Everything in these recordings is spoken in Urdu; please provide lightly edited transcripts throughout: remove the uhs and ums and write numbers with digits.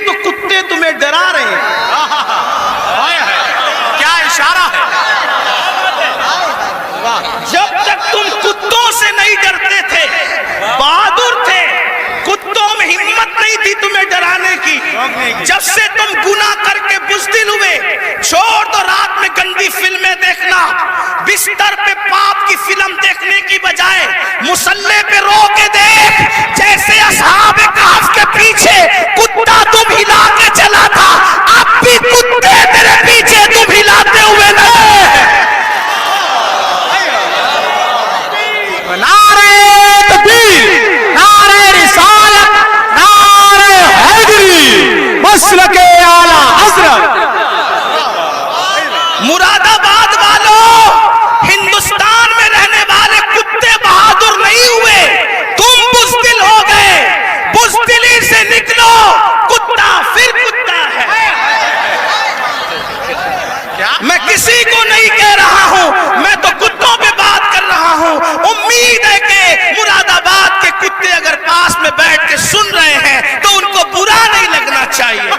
تو کتے تمہیں ڈرا رہے ہیں. کیا اشارہ ہے. جب تک تم کتوں سے نہیں ڈرتے تھے بہادر تھے, کتوں میں ہمت نہیں تھی تمہیں ڈرانے کی. جب سے تم گناہ کر کے بزدل ہوئے, چھوڑ دو رات میں گندی فلمیں دیکھنا, بستر پہ پاپ کی فلم دیکھنے کی بجائے مصلی پہ رو کے دیکھ, جیسے اصحاب کہف کے پیچھے کتا تم ہلا کے چلا تھا, اب بھی کتے تیرے پیچھے تم ہلاتے ہوئے نہیں. نعرہ تکبیر, نعرہ رسالت, نعرہ حیدری, مسلک اعلیٰ حضرت. مراد آباد والوں, ہندوستان میں رہنے والے کتے بہادر نہیں ہوئے, تم بزدل ہو گئے. بزدلی سے نکلو, کتا پھر کتا ہے. میں کسی کو نہیں کہہ رہا ہوں, میں تو کتوں پہ بات کر رہا ہوں. امید ہے کہ مراد آباد کے کتے اگر پاس میں بیٹھ کے سن رہے ہیں تو ان کو برا نہیں لگنا چاہیے.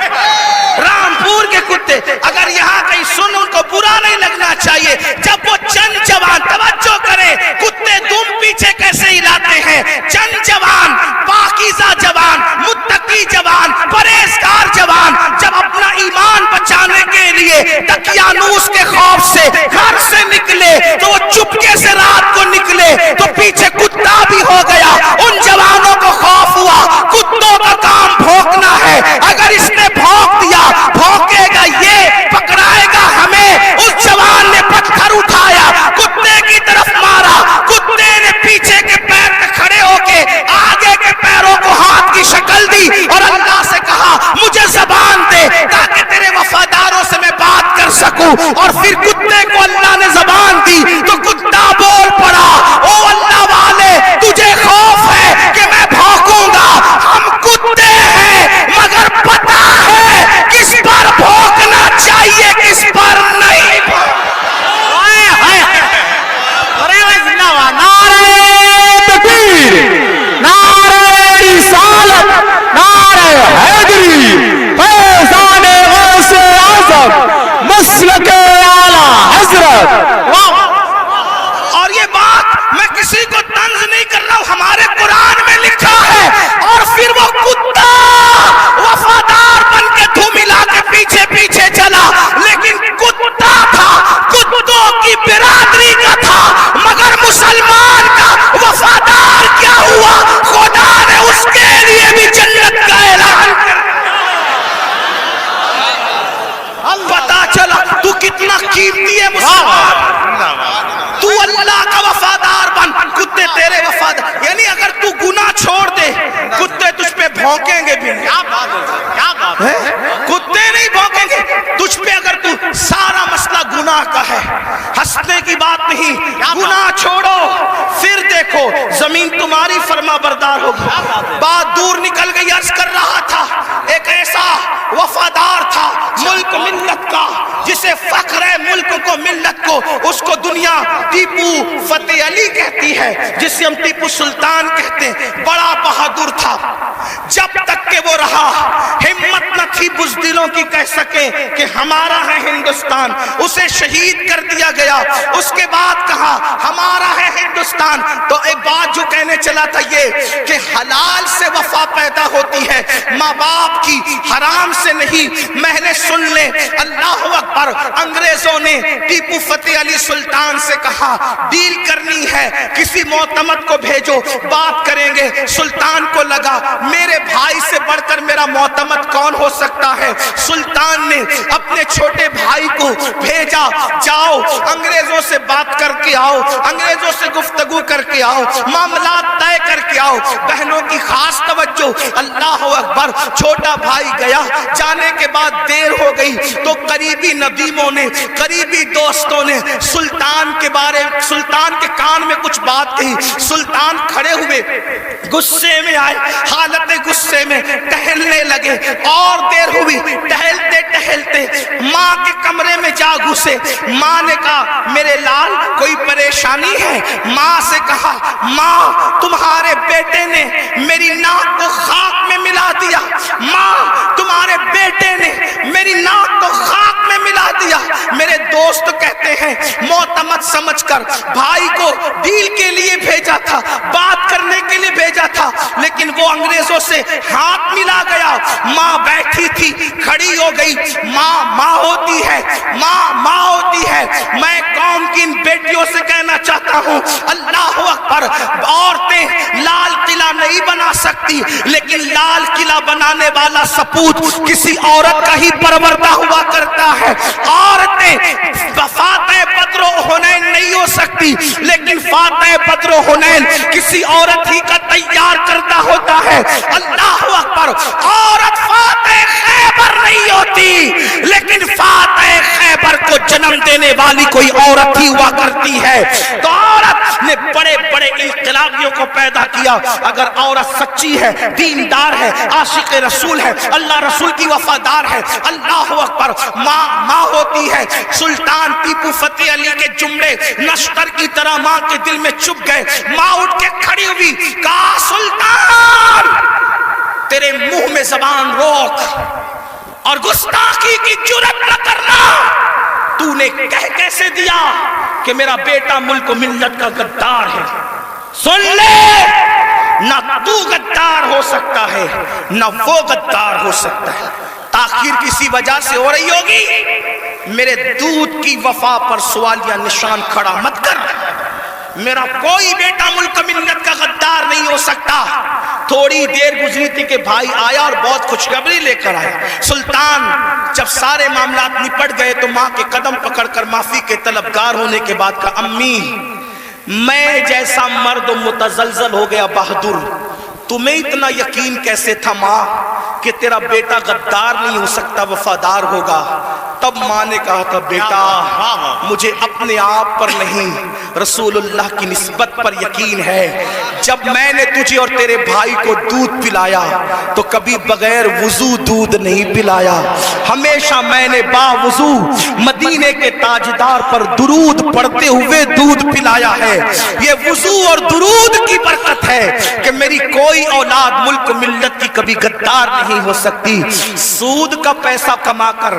رامپور کے کتے اگر یہاں کہیں سن, ان کو برا نہیں لگنا چاہیے. جب وہ چند جوان, توجہ کریں, کتے دم پیچھے کیسے ہلاتے ہیں. چند جوان, پاکیزہ جوان, متقی جوان, پرہیزگار جوان, جب اپنا ایمان بچانے کے لیے دقیانوس کے خوف سے گھر سے نکلے تو وہ چپکے سے رات کو نکلے تو پیچھے کتا بھی ہو گیا. ان جوانوں کو خوف ہوا, کتوں کا کام بھونکنا ہے, اگر اس نے بھونک دیا بھونکے گا یہ, پکڑائے گا ہمیں. اس جوان نے پتھر اٹھایا, کتے کی طرف مارا, کتے نے پیچھے کے پیر پہ کھڑے ہو کے آگے کے پیروں کو ہاتھ کی شکل دی اور اللہ سے کہا مجھے زبان دے تاکہ تیرے وفاداروں سے میں بات کر سکوں. اور پھر کتے کو اللہ نے زبان دی تو کتا بول پڑا, او اللہ والے تجھے خوف ہے کہ میں بھونکوں گا, ہم کتے ہیں مگر پتہ ہے کس پر بھونکنا چاہیے کس پر نہیں. نعرہ تکبیر, نعرہ رسالت, نعرہ حیدری, فیضان غوث اعظم, مسلک اعلیٰ حضرت. اور یہ بات میں کسی کو طنز نہیں کر رہا ہوں, ہمارے قرآن میں لکھا ہے. اور پھر وہ کتا وفادار بن کے دھوم ملا کے پیچھے پیچھے چلا, لیکن کتا تھا, کتوں کی برادری کا تھا, مگر مسلمان کا وفادار کیا ہوا, خدا نے اس کے لیے بھی جنت کا اعلان کر دیا. پتا چلا تو کتنا قیمتی ہے مسلمان, تو اللہ کا وفادار بن, کتے تیرے وفادار. یعنی اگر تو گناہ چھوڑ دے کتے تجھ پہ بھونکیں گے بھی نہیں. کتے نہیں بھونکیں گے تجھ پہ اگر تو سارا مسئلہ گناہ کا ہے. ہنسنے کی بات نہیں, گناہ چھوڑو پھر دیکھو زمین تمہاری فرما بردار ہوگی. بات دور نکل گئی. عرض کر رہا تھا ایک ایسا وفادار تھا ملک ملت کا, جسے فخر ہے ملک کو ملت کو, اس کو دنیا ٹیپو فتح علی کہتی ہے, جسے ہم ٹیپو سلطان کہتے ہیں. بڑا بہادر تھا, جب تک کہ وہ رہا ہمت نہ تھی بزدلوں کی کہہ سکے کہ ہمارا ہے ہندوستان. اسے شہید کر دیا گیا. اس کے بعد کہا ہمارا ہے ہندوستان. تو ایک بات جو کہنے چلا تھا یہ کہ حلال سے وفا پیدا ہوتی ہے, ماں باپ کی, حرام سے نہیں. میں نے سن لے, اللہ اکبر. انگریزوں نے ٹیپو فتح علی سلطان سے کہا ڈیل کرنی ہے, کسی معتمد کو بھیجو, بات کریں گے. سلطان کو لگا میرے بھائی سے بڑھ کر میرا معتمد کون ہو سکتا ہے. سلطان نے اپنے چھوٹے بھائی کو بھیجا, جاؤ انگریزوں سے بات کر کے آؤ, انگریزوں سے گفتگو کر کے آؤ, معاملات طے کر کے آؤ. بہنوں کی خاص توجہ, اللہ اکبر. چھوٹا بھائی گیا, جانے کے بعد دیر ہو گئی تو قریبی ندیموں نے, قریبی دوستوں نے سلطان کے کان میں کچھ بات کہی. سلطان کھڑے ہوئے, غصے میں آئے, حالت غصے میں ٹہلنے لگے. اور دیر ہوئی, ٹہلتے ٹہلتے ماں کے کمرے میں جا گھسے. ماں نے کہا میرے لال کوئی پریشانی ہے. ماں سے کہا ماں تمہارے بیٹے نے میری ناک کو خاک میں ملا دیا. ماں تمہارے ہیں معتمد سمجھ کر بھائی کو ڈیل کے لیے بھیجا تھا, بات کرنے کے لیے بھیجا تھا, لیکن وہ انگریزوں سے ہاتھ ملا گیا. ماں بیٹھی تھی, کھڑی ہو گئی. ماں ہوتی ہے, ماں ہوتی ہے. میں قوم کی ان بیٹیوں سے کہنا چاہتا ہوں, اللہ اکبر, عورتیں لال قلعہ نہیں بنا سکتی, لیکن لال قلعہ بنانے والا سپوت کسی عورت کا ہی پروردہ ہوا کرتا ہے. عورتیں فاتح بدر و حنین نہیں ہو سکتی, لیکن فاتح بدر و حنین کسی عورت ہی کا تیار کرتا ہوتا ہے. اللہ اکبر, عورت فاتح خیبر نہیں ہوتی, لیکن فاتح خیبر کو جنم دینے والی کوئی عورت ہی ہوا کرتی ہے. تو عورت نے بڑے بڑے انقلابیوں کو پیدا کیا. اگر عورت سچی ہے, دیندار ہے, عاشق رسول ہے, اللہ رسول کی وفادار ہے, اللہ اکبر, ماں ہوتی ہے. سلطان ٹیپو فتح علی کے جملے نشتر کی طرح ماں کے دل میں چپ گئے. ماں اٹھ کے کھڑی ہوئی, کہا سلطان تیرے منہ میں زبان روک اور گستاخی کی جرات نہ کرنا. تو نے کہہ کیسے دیا کہ میرا بیٹا ملک و ملت کا غدار ہے. سن لے, نہ تو غدار ہو سکتا ہے نہ وہ غدار ہو سکتا ہے. تاخیر کسی وجہ سے ہو رہی ہوگی, میرے دودھ کی وفا پر سوالیہ نشان کھڑا مت کر. میرا کوئی بیٹا ملک ملت کا غدار نہیں ہو سکتا. تھوڑی دیر گزری تھی کہ بھائی آیا اور بہت خوشخبری لے کر آیا. سلطان جب سارے معاملات نپٹ گئے تو ماں کے قدم پکڑ کر معافی کے طلبگار ہونے کے بعد کہا, امی میں جیسا مرد متزلزل ہو گیا بہادر, تمہیں اتنا یقین کیسے تھا ماں کہ تیرا بیٹا غدار نہیں ہو سکتا, وفادار ہوگا. تب ماں نے کہا تھا, بیٹا مجھے اپنے آپ پر نہیں رسول اللہ کی نسبت پر یقین ہے. جب میں نے تجھے اور تیرے بھائی کو دودھ پلایا تو کبھی بغیر وضو دودھ نہیں پلایا. ہمیشہ میں نے باوضو مدینے کے تاجدار پر درود پڑھتے ہوئے دودھ پلایا ہے. یہ وضو اور درود کی برکت ہے کہ میری کوئی اولاد ملک ملت کی کبھی غدار نہیں ہو سکتی. سود کا پیسہ کما کر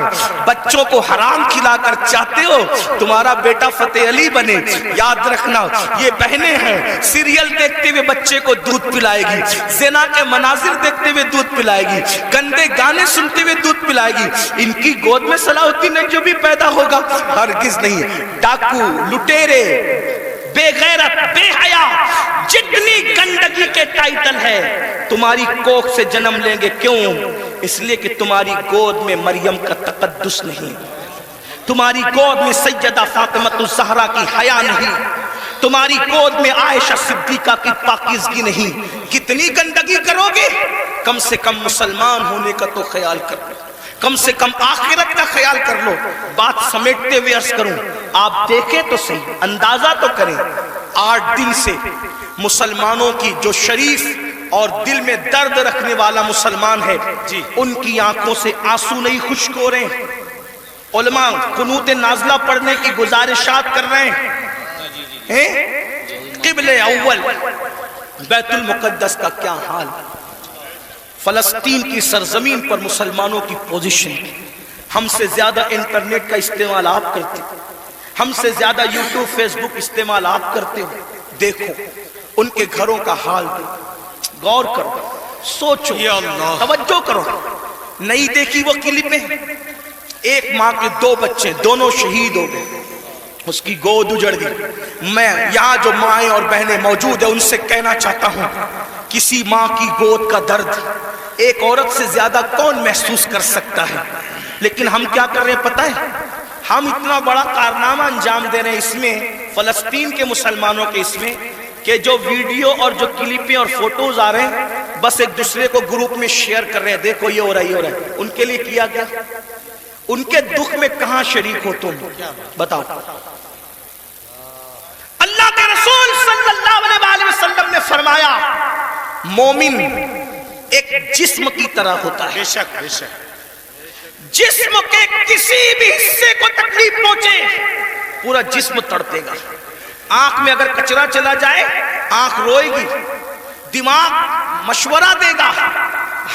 بچوں کو حرام کھلا کر چاہتے ہو تمہارا بیٹا فتح علی بنے, یاد رکھنا یہ بہنیں ہیں, سیریل دیکھتے ہوئے بچے کو دودھ پلائے گی, زنا کے مناظر دیکھتے ہوئے دودھ پلائے گی, گندے گانے سنتے ہوئے دودھ پلائے گی. ان کی گود میں صلاح الدین جو بھی پیدا ہوگا ہرگز نہیں. ڈاکو, لٹیرے, بے غیرت, بے حیا, جتنی گندگی کے ٹائٹل ہے تمہاری کوکھ سے جنم لیں گے. کیوں؟ اس لیے کہ تمہاری گود میں مریم کا تقدس نہیں, تمہاری گود میں سیدہ فاطمہ الزہرا کی حیا نہیں, تمہاری گود میں عائشہ صدیقہ کی پاکیزگی نہیں. کتنی گندگی کرو گے؟ کم سے کم مسلمان ہونے کا تو خیال کرو, کم سے کم آخرت کا خیال کر لو. بات سمیٹتے ہوئے عرض کروں, آپ دیکھیں تو صحیح, اندازہ تو کریں. 8 دن سے مسلمانوں کی جو شریف اور دل میں درد رکھنے والا مسلمان ہے, ان کی آنکھوں سے آنسو نہیں خشک ہو رہے. علماء قنوت نازلہ پڑھنے کی گزارشات کر رہے ہیں. قبل اول بیت المقدس کا کیا حال, فلسطین کی سرزمین پر مسلمانوں کی پوزیشن. ہم سے زیادہ انٹرنیٹ کا استعمال آپ کرتے, ہم سے زیادہ یوٹیوب فیس بک استعمال آپ کرتے ہو. دیکھو ان کے گھروں کا حال, غور کرو, سوچو, توجہ کرو. نہیں دیکھی وہ کلپیں, ایک ماں کے 2 بچے, دونوں شہید ہو گئے, اس کی گود اجڑ گئی. میں یہاں جو مائیں اور بہنیں موجود ہیں ان سے کہنا چاہتا ہوں, کسی ماں کی گود کا درد ایک عورت سے زیادہ کون محسوس کر سکتا ہے. لیکن ہم کیا کر رہے ہیں پتہ ہے, ہم اتنا بڑا کارنامہ انجام دے رہے ہیں اس میں, فلسطین کے مسلمانوں کے اس میں, کہ جو ویڈیو اور جو کلپیں اور فوٹوز آ رہے ہیں بس ایک دوسرے کو گروپ میں شیئر کر رہے ہیں, دیکھو یہ ہو رہا ہے, یہ ہو رہا ہے. ان کے لیے کیا گیا, ان کے دکھ میں کہاں شریک ہو تم, بتاؤ. اللہ کے رسول صلی اللہ علیہ وسلم نے فرمایا, مومن ایک جسم کی طرح ہوتا ہے. جسم کے کسی بھی حصے کو تکلیف پہنچے پورا جسم تڑپے گا. آنکھ میں اگر کچرا چلا جائے آنکھ روئے گی, دماغ مشورہ دے گا,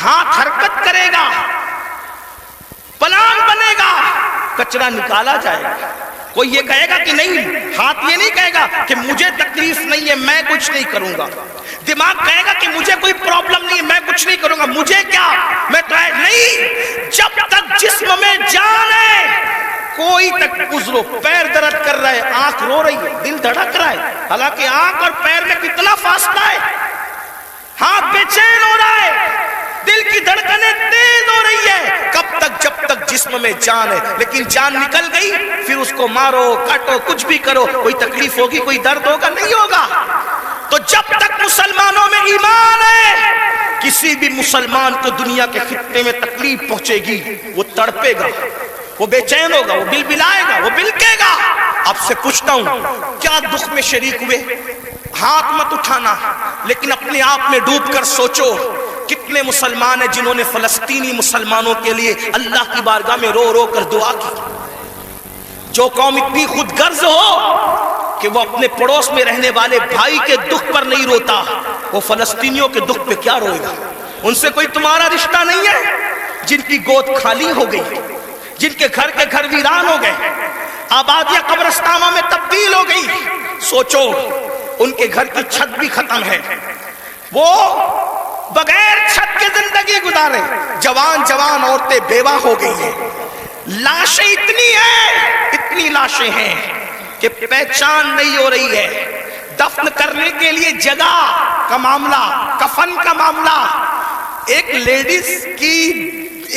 ہاتھ حرکت کرے گا, پلان بنے گا, کچرا نکالا جائے گا. کوئی یہ کہے گا کہ نہیں، ہاتھ یہ نہیں کہے گا کہ مجھے تکلیف نہیں ہے میں کچھ نہیں کروں گا، دماغ کہے گا کہ مجھے کوئی پرابلم نہیں ہے میں کچھ نہیں کروں گا، مجھے کیا، میں تو نہیں، جب تک جسم میں جان ہے کوئی تک گزرو، پیر درد کر رہا ہے، آنکھ رو رہی ہے، دل دھڑک رہا ہے، حالانکہ آنکھ اور پیر میں کتنا فاصلہ ہے، ہاتھ بے چین ہو رہا ہے، دل کی دھڑکنیں تیز ہو رہی ہے، کب تک، جب تک جسم میں جان ہے، لیکن جان نکل گئی پھر اس کو مارو کاٹو کچھ بھی کرو، کوئی تکلیف ہوگی کوئی درد ہوگا نہیں ہوگا۔ تو جب تک مسلمانوں میں ایمان ہے کسی بھی مسلمان کو دنیا کے خطے میں تکلیف پہنچے گی وہ تڑپے گا، وہ بے چین ہوگا، وہ بلبلائے گا، وہ بلکے گا۔ آپ سے پوچھتا ہوں کیا دکھ میں شریک ہوئے؟ ہاتھ مت اٹھانا لیکن اپنے آپ میں ڈوب کر سوچو کتنے مسلمان ہیں جنہوں نے فلسطینی مسلمانوں کے لیے اللہ کی بارگاہ میں رو رو کر دعا کی۔ جو قوم اتنی خود غرض ہو کہ وہ اپنے پڑوس میں رہنے والے بھائی کے دکھ پر نہیں روتا، وہ فلسطینیوں کے دکھ پہ کیا روئے گا؟ ان سے کوئی تمہارا رشتہ نہیں ہے؟ جن کی گود خالی ہو گئی، جن کے گھر ویران ہو گئے، آبادیاں قبرستانوں میں تبدیل ہو گئی، سوچو ان کے گھر کی چھت بھی ختم ہے، وہ بغیر چھت کے زندگی گزارے، جوان جوان عورتیں بیوہ ہو گئی ہیں، لاشیں اتنی لاشیں ہیں کہ پہچان نہیں ہو رہی ہے، دفن کرنے کے لیے جگہ کا معاملہ، کفن کا معاملہ۔ ایک لیڈیز کی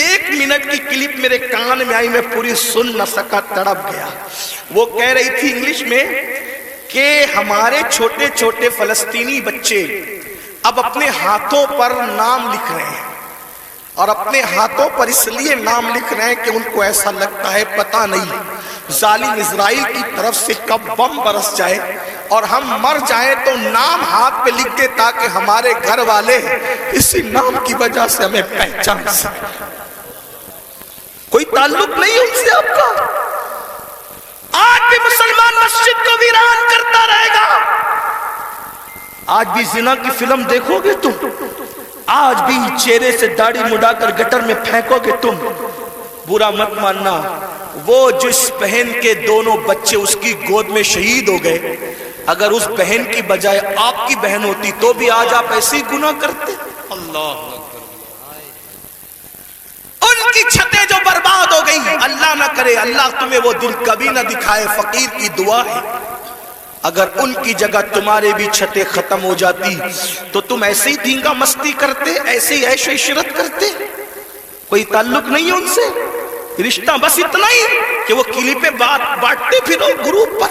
1 منٹ کی کلپ میرے کان میں آئی، میں پوری سن نہ سکا، تڑپ گیا۔ وہ کہہ رہی تھی انگلش میں کہ ہمارے چھوٹے چھوٹے فلسطینی بچے اب اپنے ہاتھوں پر نام لکھ رہے ہیں، اور اپنے ہاتھوں پر اس لیے نام لکھ رہے ہیں کہ ان کو ایسا لگتا ہے پتہ نہیں ظالم اسرائیل کی طرف سے کب بم برس جائے اور ہم مر جائیں تو نام ہاتھ پہ لکھ دے تاکہ ہمارے گھر والے اسی نام کی وجہ سے ہمیں پہچان سکیں۔ کوئی تعلق نہیں ان سے آپ کا۔ آج بھی مسلمان مسجد کو ویران کرتا رہے گا، آج بھی زنا کی فلم دیکھو گے تم، آج بھی چہرے سے داڑھی مڈا کر گٹر میں پھینکو گے تم۔ برا مت ماننا، وہ جس بہن کے دونوں بچے اس کی گود میں شہید ہو گئے، اگر اس بہن کی بجائے آپ کی بہن ہوتی تو بھی آج آپ ایسے ہی گناہ کرتے۔ اللہ ان کی چھتیں جو برباد ہو گئی، اللہ نہ کرے، اللہ تمہیں وہ دن کبھی نہ دکھائے، فقیر کی دعا ہے، اگر ان کی جگہ تمہارے بھی چھتیں ختم ہو جاتی تو تم ایسے ہی دھینگا مستی کرتے، ایسے ہی عیش و عشرت کرتے؟ کوئی تعلق نہیں ہے ان سے، رشتہ بس اتنا ہی کہ وہ کلیپیں بانٹتے پھرو گروپ پر۔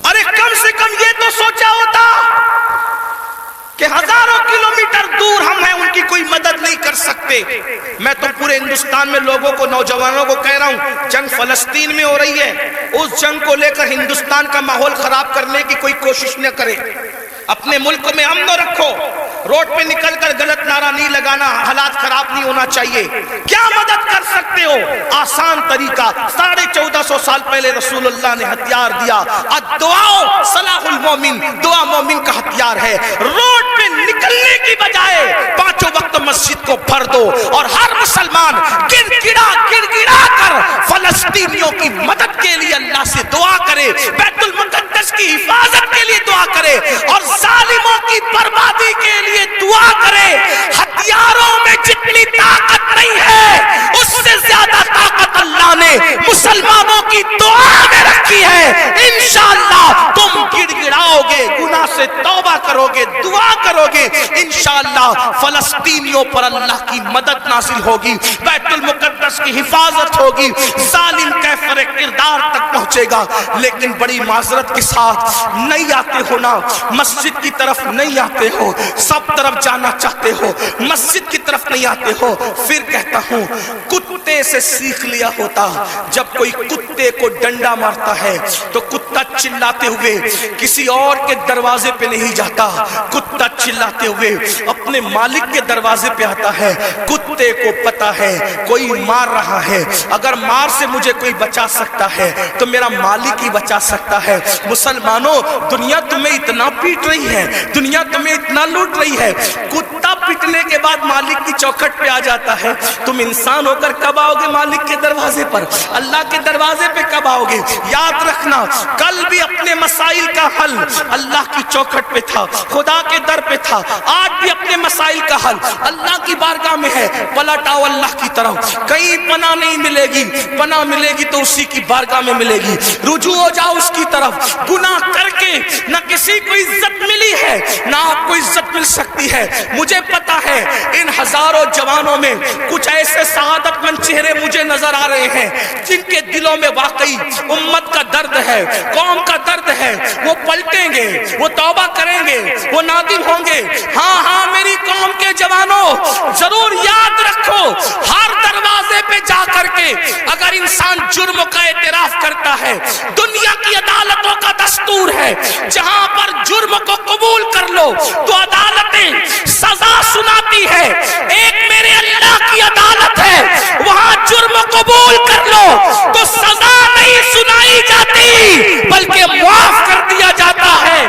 ارے کم سے کم یہ تو سوچا ہوتا کہ ہزاروں کلومیٹر دور ہم ہیں، ان کی کوئی مدد نہیں کر سکتے۔ میں تو پورے ہندوستان میں لوگوں کو، نوجوانوں کو کہہ رہا ہوں، جنگ فلسطین میں ہو رہی ہے، اس جنگ کو لے کر ہندوستان کا ماحول خراب کرنے کی کوئی کوشش نہ کرے، اپنے ملک میں امن رکھو، روڈ پہ نکل کر غلط نعرہ نہیں لگانا، حالات خراب نہیں ہونا چاہیے۔ کیا مدد کر سکتے ہو؟ آسان طریقہ، 1450 سال پہلے رسول اللہ نے ہتھیار دیا، الدعاء صلاح المومن، دعا مومن کا ہتھیار ہے۔ روڈ پہ نکلنے کی بجائے 5 وقت مسجد کو بھر دو اور ہر مسلمان گڑ گڑا کر فلسطینیوں کی مدد کے لیے اللہ سے دعا کرے، بیت المقدس کی حفاظت کے لیے دعا کرے اور ظالموں کی بربادی کے لیے دعا کرے۔ ہتھیاروں میں جتنی طاقت نہیں ہے اس سے زیادہ طاقت اللہ نے مسلمانوں کی دعا میں رکھی ہے۔ انشاءاللہ تم گڑ گڑاؤ گے، گناہ سے توبہ کرو گے، دعا کرو گے، انشاءاللہ فلسطینیوں پر اللہ کی مدد نازل ہوگی، بیت المقدس کی حفاظت ہوگی، ظالم کیفر کردار تک پہنچے گا۔ لیکن بڑی معذرت کے ساتھ نہیں آتے ہو نا، مسجد کی طرف نہیں آتے ہو، سب طرف جانا چاہتے ہو، مسجد کی طرف نہیں آتے ہو۔ پھر کہتا ہوں کتے سے سیکھ لیا ہوتا، جب کوئی کتے کو ڈنڈا مارتا ہے تو کتا چلاتے ہوئے کسی اور کے دروازے پہ نہیں جاتا، کتا چلاتے ہوئے اپنے مالک کے دروازے پہ آتا ہے۔ کتے کو پتا ہے کوئی مار رہا ہے، اگر مار سے مجھے کوئی بچا سکتا ہے تو میرا مالک ہی بچا سکتا ہے۔ مسلمانوں، دنیا تمہیں اتنا پیٹ رہی ہے، دنیا تمہیں اتنا لوٹ رہی ہے، کتا پٹنے کے بعد مالک کی چوکھٹ پہ آ جاتا ہے. تم انسان ہو کر کب آؤ گے مالک کے دروازے پر؟ اللہ کے دروازے پہ کب آؤ گے؟ یاد رکھنا کل بھی اپنے مسائل کا حل اللہ کی چوکھٹ پہ تھا, خدا کے در پہ تھا. آج بھی اپنے مسائل کا حل اللہ کی بارگاہ میں ہے. پلٹ آؤ اللہ کی طرف. کہیں پناہ نہیں ملے گی, پناہ ملے گی تو اسی کی بارگاہ میں ملے گی. رجوع ہو جاؤ اس کی طرف. گناہ کر کے نہ کسی کو عزت ملی ہے نہ آپ کو عزت مل سکتی ہے. مجھے پتا ہے ان ہزاروں جوانوں میں کچھ ایسے سعادت مند چہرے مجھے نظر آ رہے ہیں جن کے دلوں میں واقعی امت کا درد ہے, قوم کا درد ہے. وہ پلٹیں گے, وہ توبہ کریں گے, وہ نادم ہوں گے. ہاں ہاں میری قوم کے جوانوں ضرور یاد رکھو, ہر دروازے پہ جا کر کے اگر انسان جرم کا اعتراف کرتا ہے, دنیا کی عدالتوں کا دستور ہے جہاں پر جرم کو قبول کر لو تو عدالتیں سزا سناتی ہے. ایک میرے اللہ کی عدالت ہے, وہاں جرم قبول کر لو تو سزا نہیں سنائی جاتی بلکہ معاف کر دیا جاتا ہے.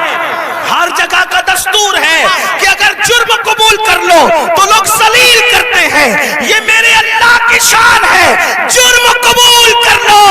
ہر جگہ کا دستور ہے کہ اگر جرم قبول کر لو تو لوگ ذلیل کرتے ہیں. یہ میرے اللہ کی شان ہے, جرم قبول کر لو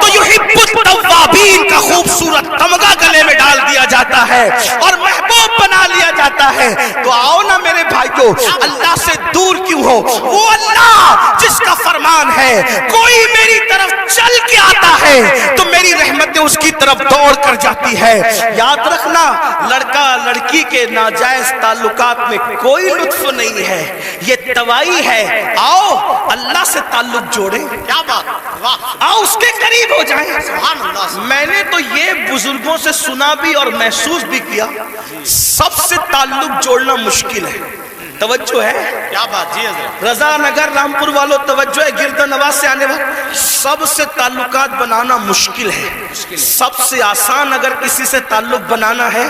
تو یحب التوابین کا خوبصورت تمغہ گلے میں ڈال دیا جاتا ہے اور محبوب بنا لیا جاتا ہے. تو آؤ نا میرے بھائیو, اللہ سے دور کیوں ہو؟ وہ اللہ جس کا فرمان ہے کوئی میری طرف چل کے آتا ہے تو میری رحمتیں اس کی طرف دوڑ کر جاتی ہے. یاد رکھنا لڑکا لڑکی کے ناجائز تعلقات میں کوئی لطف نہیں ہے, یہ توائی ہے. آؤ اللہ سے تعلق جوڑیں. کیا بات, واہ, آؤ اس کے قریب ہو جائیں. سبحان اللہ. میں نے تو یہ بزرگوں سے سنا بھی اور محسوس بھی کیا, سب سے تعلق جوڑنا مشکل ہے. توجہ ہے؟ کیا بات جی حضرت. رضا نگر رامپور والوں توجہ ہے, گرد نواز سے آنے والے سب سے تعلقات بنانا مشکل ہے. سب سے آسان اگر کسی سے تعلق بنانا ہے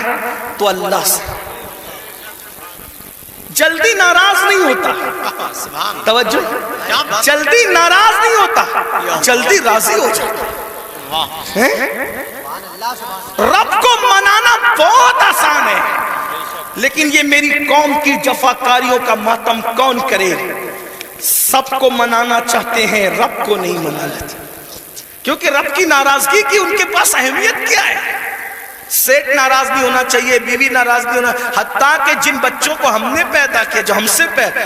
تو اللہ سے. جلدی ناراض نہیں ہوتا, سبحان توجہ, کیا بات. جلدی ناراض نہیں ہوتا, جلدی راضی ہو جاتا. واہ, رب کو منانا بہت آسان ہے, لیکن یہ میری قوم کی جفاکاریوں کا ماتم کون کرے؟ سب کو منانا چاہتے ہیں, رب کو نہیں منا لیتے, کیونکہ رب کی ناراضگی کی ان کے پاس اہمیت کیا ہے؟ سیٹ ناراض نہیں ہونا چاہیے, بیوی ناراض نہیں ہونا, حتیٰ کہ جن بچوں کو ہم نے پیدا کیا, جو ہم سے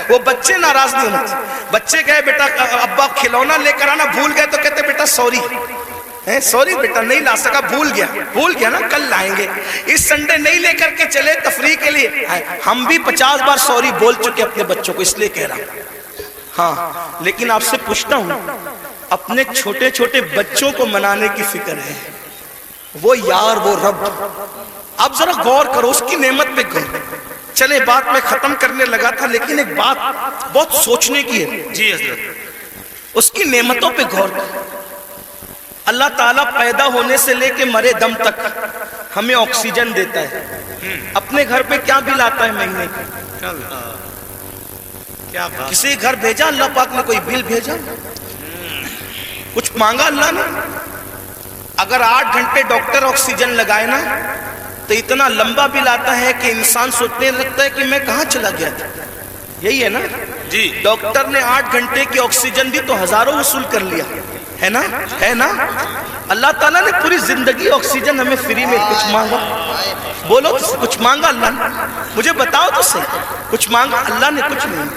وہ بچے ناراض نہیں ہونا چاہیے. بچے کہے بیٹا ابا کھلونا لے کر آنا, بھول گئے تو کہتے بیٹا سوری, سوری بیٹا نہیں لا سکا, بھول گیا نا, کل لائیں گے. اس سنڈے نہیں لے کر کے چلے تفریح کے لیے. ہم بھی 50 بار سوری بول چکے اپنے بچوں کو, اس لیے کہہ رہا ہوں. ہاں, لیکن آپ سے پوچھتا ہوں, اپنے چھوٹے چھوٹے بچوں کو منانے کی فکر ہے, وہ یار وہ رب, اب ذرا غور کرو اس کی نعمت پہ غور. چلے بات میں ختم کرنے لگا تھا, لیکن ایک بات بہت سوچنے کی ہے. جی حضرت. اس کی نعمتوں پہ غور کرو. اللہ تعالیٰ پیدا ہونے سے لے کے مرے دم تک ہمیں آکسیجن دیتا ہے. اپنے گھر پہ کیا بل آتا ہے مہینے کا؟ کیا بات. کسی گھر بھیجا اللہ پاک نے کوئی بل بھیجا؟ کچھ مانگا اللہ نے؟ اگر 8 گھنٹے ڈاکٹر آکسیجن لگائے نا تو اتنا لمبا بل آتا ہے کہ انسان سوچنے لگتا ہے کہ میں کہاں چلا گیا تھا. یہی ہے نا جی. ڈاکٹر نے 8 گھنٹے کی آکسیجن دی تو ہزاروں وصول کر لیا, ہے نا, ہے نا. اللہ تعالیٰ نے پوری زندگی آکسیجن ہمیں فری میں. کچھ مانگا؟ بولو کچھ مانگا اللہ نے؟ مجھے بتاؤ تو صحیح, کچھ مانگا اللہ نے؟ کچھ نہیں.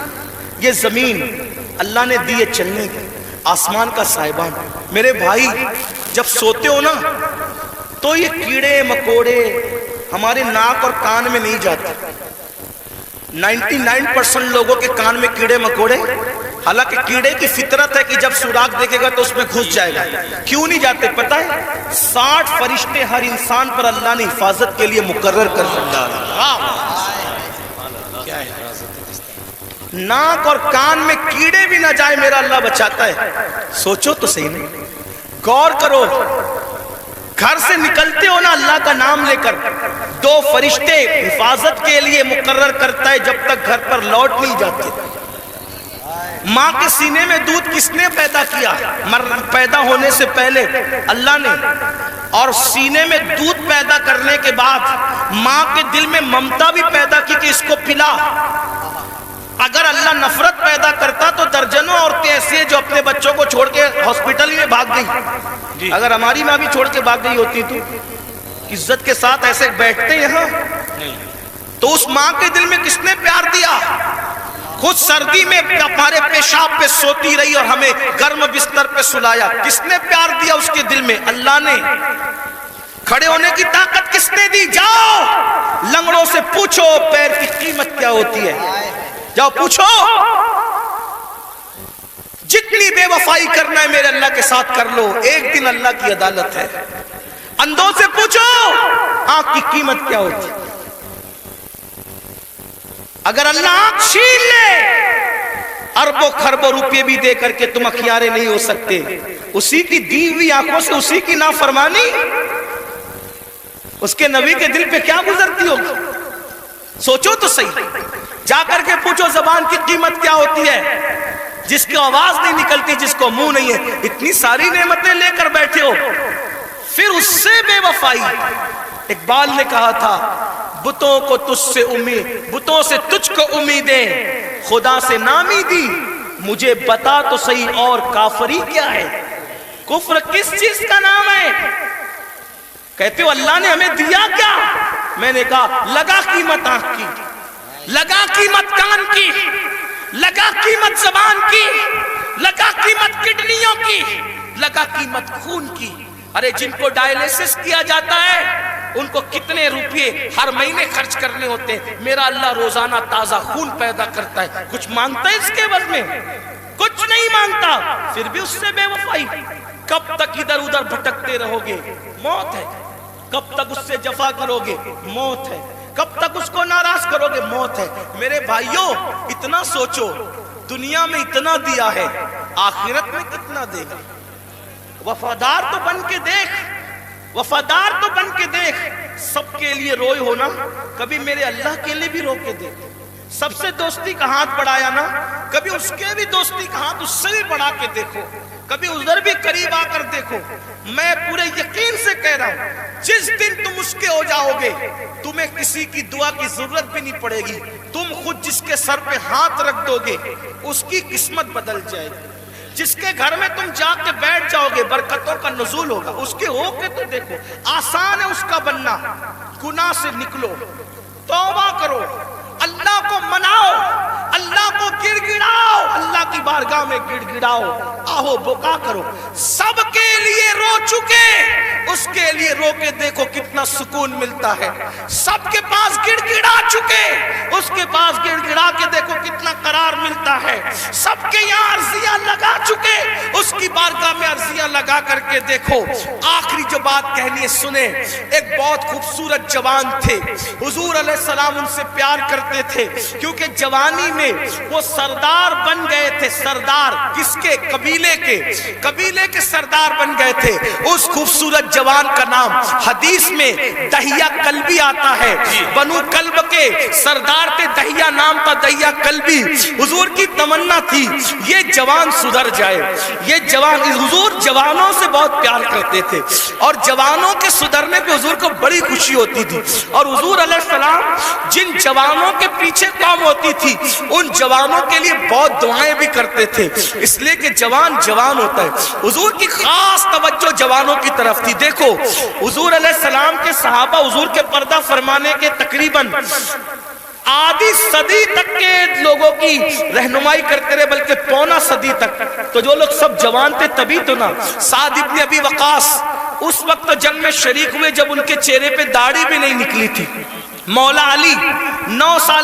یہ زمین اللہ نے دی ہے چلنے کی, آسمان کا صاحبان. میرے بھائی جب سوتے ہو نا تو یہ کیڑے مکوڑے ہمارے ناک اور کان میں نہیں جاتے. 99% لوگوں کے کان میں کیڑے مکوڑے, حالانکہ کیڑے کی فطرت ہے کہ جب سوراخ دیکھے گا تو اس میں گھس جائے گا. کیوں نہیں جاتے پتہ ہے؟ 60 فرشتے ہر انسان پر اللہ نے حفاظت کے لیے مقرر کر رکھا ہے. ناک اور کان میں کیڑے بھی نہ جائے میرا اللہ بچاتا ہے. سوچو تو صحیح نہیں, غور کرو. گھر سے نکلتے ہو نا اللہ کا نام لے کر, 2 فرشتے حفاظت کے لیے مقرر کرتا ہے جب تک گھر پر لوٹ نہیں جاتے. ماں کے سینے میں دودھ کس نے پیدا کیا؟ پیدا ہونے سے پہلے اللہ نے. اور سینے میں دودھ پیدا کرنے کے بعد ماں کے دل میں ممتا بھی پیدا کی کہ اس کو پلا. اگر اللہ نفرت پیدا کرتا تو درجنوں عورتیں ایسی ہیں جو اپنے بچوں کو چھوڑ کے ہاسپٹل میں بھاگ گئی. اگر ہماری ماں بھی چھوڑ کے بھاگ گئی ہوتی تو عزت کے ساتھ ایسے بیٹھتے یہاں. تو اس ماں کے دل میں کس نے پیار دیا؟ خود سردی میں ہمارے پیشاب پہ سوتی رہی اور ہمیں گرم بستر پہ سلایا. کس نے پیار دیا اس کے دل میں؟ اللہ نے. کھڑے ہونے کی طاقت کس نے دی؟ جاؤ لنگڑوں سے پوچھو پیر کی قیمت کیا ہوتی ہے. جاؤ پوچھو. جتنی بے وفائی کرنا ہے میرے اللہ کے ساتھ کر لو، ایک دن اللہ کی عدالت ہے. اندھوں سے پوچھو آنکھ کی قیمت کیا ہوتی ہے. اگر اللہ آنکھ چھین لے اربوں خربوں روپے بھی دے کر کے تم اخیارے نہیں ہو سکتے. اسی کی دی ہوئی آنکھوں سے اسی کی نافرمانی اس کے نبی کے دل پہ کیا گزرتی ہوگی؟ سوچو تو صحیح. جا کر کے پوچھو زبان کی قیمت کیا ہوتی ہے، جس کی آواز نہیں نکلتی، جس کو منہ نہیں ہے. اتنی ساری نعمتیں لے کر بیٹھے ہو، پھر اس سے بے وفائی. اقبال نے کہا تھا بتوں کو تجھ سے امید، بتوں سے تجھ کو امیدیں، خدا سے نامی دی. مجھے بتا تو صحیح اور کافری کیا ہے؟ کفر کس چیز کا نام ہے؟ کہتے ہو اللہ نے ہمیں دیا کیا؟ میں نے کہا لگا قیمت آنکھ کی، لگا قیمت کان کی، لگا قیمت زبان کی، لگا قیمت کڈنیوں کی، لگا قیمت خون کی. ارے جن کو ڈائلیسس کیا جاتا ہے ان کو کتنے روپے ہر مہینے خرچ کرنے ہوتے ہیں. میرا اللہ روزانہ تازہ خون پیدا کرتا ہے. کچھ مانگتا ہے اس کے عوض میں؟ کچھ نہیں مانگتا. پھر بھی اس سے بے وفائی. کب تک ادھر ادھر بھٹکتے رہو گے؟ موت ہے. کب تک اس سے جفا کرو گے؟ موت ہے. کب تک اس کو ناراض کرو گے؟ موت ہے. میرے بھائیوں اتنا سوچو، دنیا میں اتنا دیا ہے، آخرت میں کتنا دے گا؟ وفادار تو بن کے دیکھ، وفادار تو بن کے دیکھ. سب کے لیے روئے ہونا، کبھی میرے اللہ کے لیے بھی رو کے دیکھ. سب سے دوستی کا ہاتھ بڑھایا نا، کبھی اس کے بھی دوستی کا ہاتھ اس سے بھی بڑھا کے دیکھو. کبھی ادھر بھی قریب آ کر دیکھو. میں پورے یقین سے کہہ رہا ہوں جس دن تم اس کے ہو جاؤ گے تمہیں کسی کی دعا کی ضرورت بھی نہیں پڑے گی. تم خود جس کے سر پہ ہاتھ رکھ دو گے اس کی قسمت بدل جائے گی. جس کے گھر میں تم جا کے بیٹھ جاؤ گے برکتوں کا نزول ہوگا. اس کے ہو کے تو دیکھو. آسان ہے اس کا بننا. گناہ سے نکلو، توبہ کرو، اللہ کو مناؤ، اللہ کو گڑ گڑاؤ، اللہ کی بارگاہ میں گڑ گڑاؤ، آہو بکا کرو. سب کے لیے رو چکے، اس کے لیے رو کے دیکھو کتنا سکون ملتا ہے. سب کے پاس گڑ گڑا چکے، اس کے پاس گڑ گڑا کے دیکھو کتنا قرار ملتا ہے. سب کے یہاں عرضیاں لگا چکے، اس کی بارگاہ میں عرضیاں لگا کر کے دیکھو. آخری جو بات کہنی ہے سنیں. ایک بہت خوبصورت جوان تھے، حضور علیہ السلام ان سے پیار کرتے تھے کیونکہ جوانی میں وہ سردار بن گئے تھے. سردار کس کے؟ قبیلے کے. قبیلے کے سردار بن گئے تھے. اس خوبصورت جوان کا نام حدیث میں دہیہ کلبی آتا ہے. بنو کلب کے سردار تھے، دہیہ نام تھا، دہیہ کلبی. حضور کی تمنا تھی یہ جوان سدھر جائے. یہ جوان، حضور جوانوں سے بہت پیار کرتے تھے اور جوانوں کے سدھرنے پہ حضور کو بڑی خوشی ہوتی تھی. اور حضور علیہ السلام جن جوانوں کے پیچھے قوم ہوتی تھی ان جوانوں کے لیے بہت دعائیں بھی کرتے تھے، اس لیے کہ جوان جوان ہوتا ہے. حضور کی خاص توجہ جوانوں کی طرف تھی. دیکھو حضور علیہ السلام کے صحابہ حضور کے پردہ فرمانے کے تقریباً آدھی صدی تک کے لوگوں کی رہنمائی کرتے رہے، بلکہ پونا صدی تک. تو جو لوگ سب جوان تھے تبھی تو نا. سعد ابن ابی وقاص اس وقت جنگ میں شریک ہوئے جب ان کے چہرے پہ داڑھی بھی نہیں نکلی تھی. مولا علی 9 سال